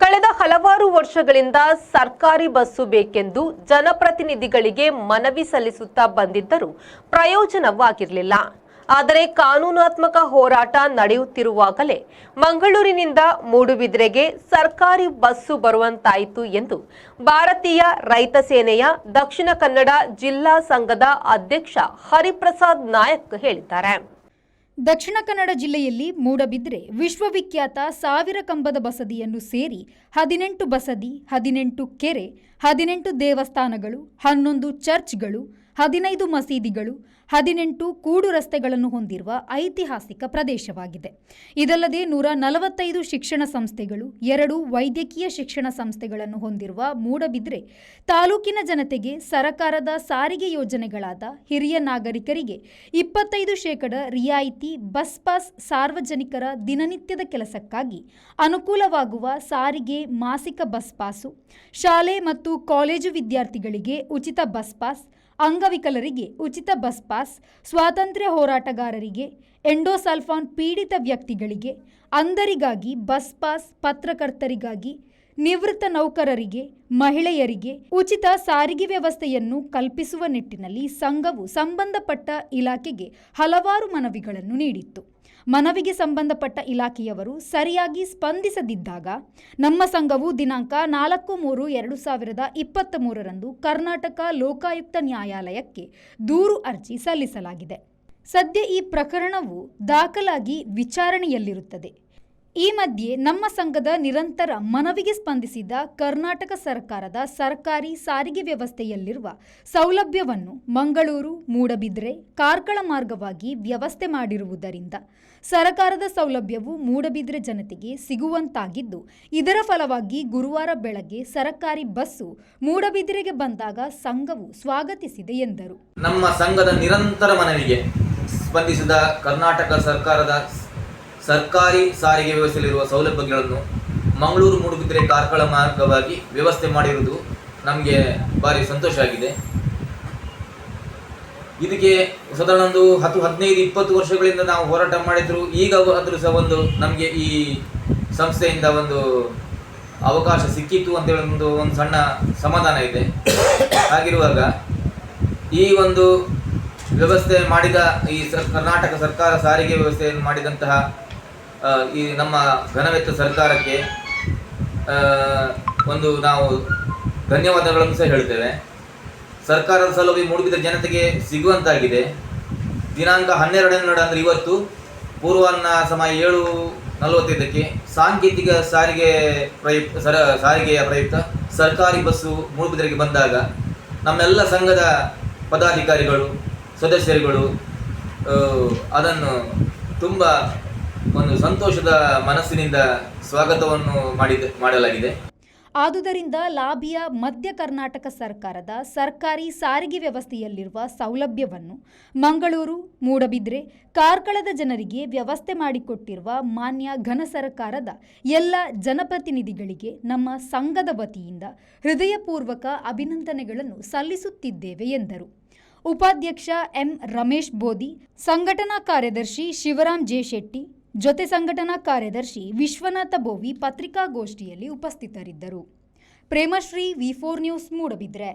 ಕಳೆದ ಹಲವಾರು ವರ್ಷಗಳಿಂದ ಸರ್ಕಾರಿ ಬಸ್ಸು ಬೇಕೆಂದು ಜನಪ್ರತಿನಿಧಿಗಳಿಗೆ ಮನವಿ ಸಲ್ಲಿಸುತ್ತಾ ಬಂದಿದ್ದರೂ ಪ್ರಯೋಜನವಾಗಿರಲಿಲ್ಲ. ಆದರೆ ಕಾನೂನಾತ್ಮಕ ಹೋರಾಟ ನಡೆಯುತ್ತಿರುವಾಗಲೇ ಮಂಗಳೂರಿನಿಂದ ಮೂಡುಬಿದಿರೆಗೆ ಸರ್ಕಾರಿ ಬಸ್ಸು ಬರುವಂತಾಯಿತು ಎಂದು ಭಾರತೀಯ ರೈತ ಸೇನೆಯ ದಕ್ಷಿಣ ಕನ್ನಡ ಜಿಲ್ಲಾ ಸಂಘದ ಅಧ್ಯಕ್ಷ ಹರಿಪ್ರಸಾದ್ ನಾಯಕ್ ಹೇಳಿದ್ದಾರೆ. ದಕ್ಷಿಣ ಕನ್ನಡ ಜಿಲ್ಲೆಯಲ್ಲಿ ಮೂಡಬಿದ್ರೆ ವಿಶ್ವವಿಖ್ಯಾತ 1000 ಕಂಬದ ಬಸದಿಯನ್ನು ಸೇರಿ 18 ಬಸದಿ, 18 ಕೆರೆ, 18 ದೇವಸ್ಥಾನಗಳು, 11 ಚರ್ಚ್ಗಳು, 15 ಮಸೀದಿಗಳು, 18 ಕೂಡು ರಸ್ತೆಗಳನ್ನು ಹೊಂದಿರುವ ಐತಿಹಾಸಿಕ ಪ್ರದೇಶವಾಗಿದೆ. ಇದಲ್ಲದೆ 145 ಶಿಕ್ಷಣ ಸಂಸ್ಥೆಗಳು, 2 ವೈದ್ಯಕೀಯ ಶಿಕ್ಷಣ ಸಂಸ್ಥೆಗಳನ್ನು ಹೊಂದಿರುವ ಮೂಡಬಿದ್ರೆ ತಾಲೂಕಿನ ಜನತೆಗೆ ಸರಕಾರದ ಸಾರಿಗೆ ಯೋಜನೆಗಳಾದ ಹಿರಿಯ ನಾಗರಿಕರಿಗೆ 25% ರಿಯಾಯಿತಿ ಬಸ್ ಪಾಸ್, ಸಾರ್ವಜನಿಕರ ದಿನನಿತ್ಯದ ಕೆಲಸಕ್ಕಾಗಿ ಅನುಕೂಲವಾಗುವ ಸಾರಿಗೆ ಮಾಸಿಕ ಬಸ್ ಪಾಸು, ಶಾಲೆ ಮತ್ತು ಕಾಲೇಜು ವಿದ್ಯಾರ್ಥಿಗಳಿಗೆ ಉಚಿತ ಬಸ್ ಪಾಸ್, ಅಂಗವಿಕಲರಿಗೆ ಉಚಿತ ಬಸ್ ಪಾಸ್, ಸ್ವಾತಂತ್ರ್ಯ ಹೋರಾಟಗಾರರಿಗೆ, ಎಂಡೋಸಲ್ಫಾನ್ ಪೀಡಿತ ವ್ಯಕ್ತಿಗಳಿಗೆ, ಅಂಧರಿಗಾಗಿ ಬಸ್ ಪಾಸ್, ಪತ್ರಕರ್ತರಿಗಾಗಿ, ನಿವೃತ್ತ ನೌಕರರಿಗೆ, ಮಹಿಳೆಯರಿಗೆ ಉಚಿತ ಸಾರಿಗೆ ವ್ಯವಸ್ಥೆಯನ್ನು ಕಲ್ಪಿಸುವ ನಿಟ್ಟಿನಲ್ಲಿ ಸಂಘವು ಸಂಬಂಧಪಟ್ಟ ಇಲಾಖೆಗೆ ಹಲವಾರು ಮನವಿಗಳನ್ನು ನೀಡಿತ್ತು. ಮನವಿಗೆ ಸಂಬಂಧಪಟ್ಟ ಇಲಾಖೆಯವರು ಸರಿಯಾಗಿ ಸ್ಪಂದಿಸದಿದ್ದಾಗ ನಮ್ಮ ಸಂಘವು ದಿನಾಂಕ 4/3/2023 ಕರ್ನಾಟಕ ಲೋಕಾಯುಕ್ತ ನ್ಯಾಯಾಲಯಕ್ಕೆ ದೂರು ಅರ್ಜಿ ಸಲ್ಲಿಸಲಾಗಿದೆ. ಸದ್ಯ ಈ ಪ್ರಕರಣವು ದಾಖಲಾಗಿ ವಿಚಾರಣೆಯಲ್ಲಿರುತ್ತದೆ. ಈ ಮಧ್ಯೆ ನಮ್ಮ ಸಂಘದ ನಿರಂತರ ಮನವಿಗೆ ಸ್ಪಂದಿಸಿದ ಕರ್ನಾಟಕ ಸರ್ಕಾರದ ಸರ್ಕಾರಿ ಸಾರಿಗೆ ವ್ಯವಸ್ಥೆಯಲ್ಲಿರುವ ಸೌಲಭ್ಯವನ್ನು ಮಂಗಳೂರು, ಮೂಡಬಿದ್ರೆ, ಕಾರ್ಕಳ ಮಾರ್ಗವಾಗಿ ವ್ಯವಸ್ಥೆ ಮಾಡಿರುವುದರಿಂದ ಸರ್ಕಾರದ ಸೌಲಭ್ಯವು ಮೂಡಬಿದ್ರೆ ಜನತೆಗೆ ಸಿಗುವಂತಾಗಿದ್ದು, ಇದರ ಫಲವಾಗಿ ಗುರುವಾರ ಬೆಳಗ್ಗೆ ಸರ್ಕಾರಿ ಬಸ್ಸು ಮೂಡಬಿದ್ರೆಗೆ ಬಂದಾಗ ಸಂಘವು ಸ್ವಾಗತಿಸಿದೆ ಎಂದರು. ನಮ್ಮ ಸಂಘದ ನಿರಂತರ ಮನವಿಗೆ ಸ್ಪಂದಿಸಿದ ಕರ್ನಾಟಕ ಸರ್ಕಾರದ ಸರ್ಕಾರಿ ಸಾರಿಗೆ ವ್ಯವಸ್ಥೆಯಲ್ಲಿರುವ ಸೌಲಭ್ಯಗಳನ್ನು ಮಂಗಳೂರು, ಮೂಡುಬಿದಿರೆ, ಕಾರ್ಕಳ ಮಾರ್ಗವಾಗಿ ವ್ಯವಸ್ಥೆ ಮಾಡಿರುವುದು ನಮಗೆ ಭಾರಿ ಸಂತೋಷ ಆಗಿದೆ. ಇದಕ್ಕೆ ಸಾಧಾರಣ ಒಂದು 10-15-20 ವರ್ಷಗಳಿಂದ ನಾವು ಹೋರಾಟ ಮಾಡಿದ್ರು. ಈಗ ಆದರೂ ಸಹ ನಮಗೆ ಈ ಸಂಸ್ಥೆಯಿಂದ ಒಂದು ಅವಕಾಶ ಸಿಕ್ಕಿತ್ತು ಅಂತೇಳಿ ಒಂದು ಸಣ್ಣ ಸಮಾಧಾನ ಇದೆ. ಹಾಗಿರುವಾಗ ಈ ಒಂದು ವ್ಯವಸ್ಥೆ ಮಾಡಿದ ಈ ಕರ್ನಾಟಕ ಸರ್ಕಾರ ಸಾರಿಗೆ ವ್ಯವಸ್ಥೆಯನ್ನು ಮಾಡಿದಂತಹ ಈ ನಮ್ಮ ಘನವೆತ್ತ ಸರ್ಕಾರಕ್ಕೆ ನಾವು ಧನ್ಯವಾದಗಳನ್ನು ಸಹ ಹೇಳ್ತೇವೆ. ಸರ್ಕಾರದ ಸೌಲಭ್ಯ ಮೂಡುಬಿದಿರೆ ಜನತೆಗೆ ಸಿಗುವಂತಾಗಿದೆ. ದಿನಾಂಕ 12 ಅಂದರೆ ಇವತ್ತು ಪೂರ್ವಾಹ್ನ ಸಮಯ 7:45 ಸಾಂಕೇತಿಕ ಸಾರಿಗೆಯ ಪ್ರಯುಕ್ತ ಸರ್ಕಾರಿ ಬಸ್ಸು ಮೂಡುಬಿದಿರೆಗೆ ಬಂದಾಗ ನಮ್ಮೆಲ್ಲ ಸಂಘದ ಪದಾಧಿಕಾರಿಗಳು, ಸದಸ್ಯರುಗಳು ಅದನ್ನು ತುಂಬ ಒಂದು ಸಂತೋಷದ ಮನಸ್ಸಿನಿಂದ ಸ್ವಾಗತವನ್ನು ಮಾಡಲಾಗಿದೆ. ಆದುದರಿಂದ ಲಾಭಿಯ ಮಧ್ಯ ಕರ್ನಾಟಕ ಸರ್ಕಾರದ ಸರ್ಕಾರಿ ಸಾರಿಗೆ ವ್ಯವಸ್ಥೆಯಲ್ಲಿರುವ ಸೌಲಭ್ಯವನ್ನು ಮಂಗಳೂರು, ಮೂಡಬಿದ್ರೆ, ಕಾರ್ಕಳದ ಜನರಿಗೆ ವ್ಯವಸ್ಥೆ ಮಾಡಿಕೊಟ್ಟಿರುವ ಮಾನ್ಯ ಘನ ಸರ್ಕಾರದ ಎಲ್ಲ ಜನಪ್ರತಿನಿಧಿಗಳಿಗೆ ನಮ್ಮ ಸಂಘದ ವತಿಯಿಂದ ಹೃದಯಪೂರ್ವಕ ಅಭಿನಂದನೆಗಳನ್ನು ಸಲ್ಲಿಸುತ್ತಿದ್ದೇವೆ ಎಂದರು. ಉಪಾಧ್ಯಕ್ಷ ಎಂ ರಮೇಶ್ ಬೋದಿ, ಸಂಘಟನಾ ಕಾರ್ಯದರ್ಶಿ ಶಿವರಾಮ್ ಜೆ ಶೆಟ್ಟಿ, ಜೊತೆ ಸಂಘಟನಾ ಕಾರ್ಯದರ್ಶಿ ವಿಶ್ವನಾಥ ಬೋವಿ ಪತ್ರಿಕಾಗೋಷ್ಠಿಯಲ್ಲಿ ಉಪಸ್ಥಿತರಿದ್ದರು. Premashree, V4 news, Moodbidri.